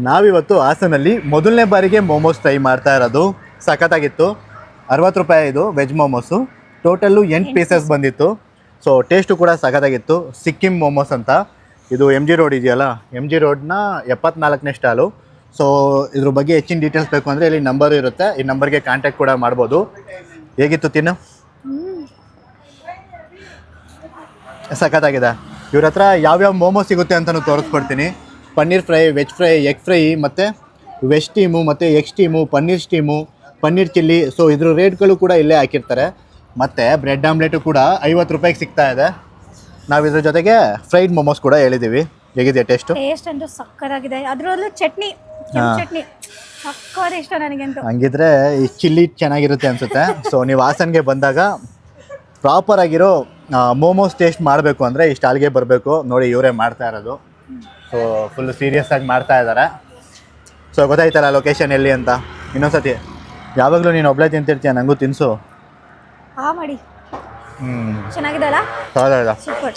ನಾವಿವತ್ತು ಹಾಸನಲ್ಲಿ ಮೊದಲನೇ ಬಾರಿಗೆ ಮೋಮೋಸ್ ಟ್ರೈ ಮಾಡ್ತಾ ಇರೋದು. ಸಖತ್ತಾಗಿತ್ತು. 60 ರೂಪಾಯಿ ಇದು ವೆಜ್ ಮೋಮೋಸು. ಟೋಟಲ್ಲು 8 ಪೀಸಸ್ ಬಂದಿತ್ತು. ಸೊ ಟೇಸ್ಟು ಕೂಡ ಸಖತ್ತಾಗಿತ್ತು. ಸಿಕ್ಕಿಂ ಮೋಮೋಸ್ ಅಂತ. ಇದು ಎಮ್ ಜಿ ರೋಡ್ ಇದೆಯಲ್ಲ, ಎಮ್ ಜಿ ರೋಡ್ನ 74ನೇ ಸ್ಟಾಲು. ಸೊ ಇದ್ರ ಬಗ್ಗೆ ಹೆಚ್ಚಿನ ಡೀಟೇಲ್ಸ್ ಬೇಕು ಅಂದರೆ ಇಲ್ಲಿ ನಂಬರು ಇರುತ್ತೆ, ಈ ನಂಬರ್ಗೆ ಕಾಂಟ್ಯಾಕ್ಟ್ ಕೂಡ ಮಾಡ್ಬೋದು. ಹೇಗಿತ್ತು ತಿನ್ನು? ಸಖತ್ತಾಗಿದೆ. ಇವ್ರ ಹತ್ರ ಯಾವ್ಯಾವ ಮೋಮೋ ಸಿಗುತ್ತೆ ಅಂತಲೂ ತೋರಿಸ್ಕೊಡ್ತೀನಿ. Paneer fry, veg fry, egg fry, ಮತ್ತು ವೆಜ್ ಸ್ಟೀಮು, ಮತ್ತು egg steam, paneer steam, paneer chilli. So ಇದ್ರ ರೇಟ್ಗಳು ಕೂಡ ಇಲ್ಲೇ ಹಾಕಿರ್ತಾರೆ. ಮತ್ತು ಬ್ರೆಡ್ ಆಮ್ಲೆಟು ಕೂಡ 50 ರೂಪಾಯಿಗೆ ಸಿಗ್ತಾ ಇದೆ. ನಾವು ಇದ್ರ ಜೊತೆಗೆ ಫ್ರೈಡ್ ಮೋಮೋಸ್ ಕೂಡ ಹೇಳಿದ್ದೀವಿ. ಹೇಗಿದೆ ಟೇಸ್ಟು? ಟೇಸ್ಟ್ ಅಂತೂ ಸಕ್ಕತ್ತಾಗಿದೆ. ಅದರಲ್ಲೂ ಚಟ್ನಿ ಚಟ್ನಿ ಸಕ್ಕತ್ತಾಗಿ ಇಷ್ಟ ನನಗಂತೂ. ಹಂಗಿದ್ರೆ ಈ ಚಿಲ್ಲಿ ಚೆನ್ನಾಗಿರುತ್ತೆ ಅನಿಸುತ್ತೆ. ಸೊ ನೀವು ಹಾಸನ್ಗೆ ಬಂದಾಗ ಪ್ರಾಪರ್ ಆಗಿರೋ ಮೋಮೋಸ್ ಟೇಸ್ಟ್ ಮಾಡಬೇಕು ಅಂದರೆ ಈ ಸ್ಟಾಲ್ಗೆ ಬರಬೇಕು. ನೋಡಿ ಇವರೇ ಮಾಡ್ತಾ ಇರೋದು. ಸೊ ಫುಲ್ ಸೀರಿಯಸ್ ಆಗಿ ಮಾಡ್ತಾ ಇದ್ದಾರೆ. ಸೊ ಗೊತ್ತಾಯ್ತಲ್ಲ ಲೊಕೇಶನ್ ಎಲ್ಲಿ ಅಂತ. ಇನ್ನೊಂದ್ಸತಿ ಯಾವಾಗಲೂ ನೀನು ಒಬ್ಬಳೇ ತಿಂತಿರ್ತೀಯ, ನನಗೂ ತಿನ್ನಿಸು. ಮಾಡಿ ಚೆನ್ನಾಗಿದೆ ಅಲ್ಲ? ಹೌದಾ? ಸೂಪರ್.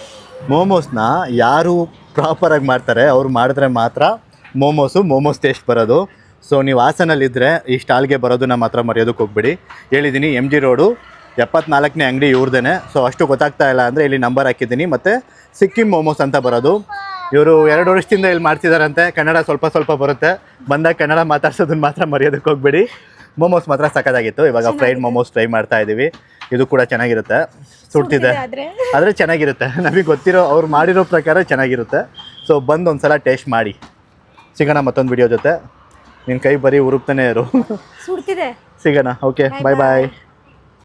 ಮೋಮೋಸ್ನ ಯಾರು ಪ್ರಾಪರಾಗಿ ಮಾಡ್ತಾರೆ ಅವ್ರು ಮಾಡಿದ್ರೆ ಮಾತ್ರ ಮೋಮೋಸ್ ಟೇಸ್ಟ್ ಬರೋದು. ಸೊ ನೀವು ಹಾಸನಲ್ಲಿದ್ದರೆ ಈ ಸ್ಟಾಲ್ಗೆ ಬರೋದನ್ನ ಮಾತ್ರ ಮರೆಯೋದಕ್ಕೆ ಹೋಗ್ಬಿಡಿ. ಹೇಳಿದ್ದೀನಿ, ಎಮ್ ಜಿ ರೋಡು 74ನೇ ಅಂಗಡಿ ಇವ್ರದೇ. ಸೊ ಅಷ್ಟು ಗೊತ್ತಾಗ್ತಾ ಇಲ್ಲ ಅಂದರೆ ಇಲ್ಲಿ ನಂಬರ್ ಹಾಕಿದ್ದೀನಿ. ಮತ್ತು ಸಿಕ್ಕಿಂ ಮೋಮೋಸ್ ಅಂತ ಬರೋದು. ಇವರು 2 ವರ್ಷದಿಂದ ಇಲ್ಲಿ ಮಾಡ್ತಿದ್ದಾರಂತೆ. ಕನ್ನಡ ಸ್ವಲ್ಪ ಬರುತ್ತೆ. ಬಂದಾಗ ಕನ್ನಡ ಮಾತಾಡ್ಸೋದನ್ನ ಮಾತ್ರ ಮರೆಯೋದಕ್ಕೆ ಹೋಗ್ಬೇಡಿ. ಮೋಮೋಸ್ ಮಾತ್ರ ಸಖತ್ತಾಗಿತ್ತು. ಇವಾಗ ಫ್ರೈಡ್ ಮೋಮೋಸ್ ಟ್ರೈ ಮಾಡ್ತಾ ಇದ್ದೀವಿ. ಇದು ಕೂಡ ಚೆನ್ನಾಗಿರುತ್ತೆ. ಸುಡ್ತಿದೆ ಆದರೆ ಚೆನ್ನಾಗಿರುತ್ತೆ. ನಮಗೆ ಗೊತ್ತಿರೋ ಅವ್ರು ಮಾಡಿರೋ ಪ್ರಕಾರ ಚೆನ್ನಾಗಿರುತ್ತೆ. ಸೊ ಬಂದು ಒಂದು ಸಲ ಟೇಸ್ಟ್ ಮಾಡಿ. ಸಿಗೋಣ ಮತ್ತೊಂದು ವಿಡಿಯೋ ಜೊತೆ. ನಿನ್ನ ಕೈ ಬರೀ ಉರುಪ್ತಾನೆ ಇರು. ಸುಡ್ತಿದೆ. ಸಿಗೋಣ. ಓಕೆ, ಬಾಯ್ ಬಾಯ್.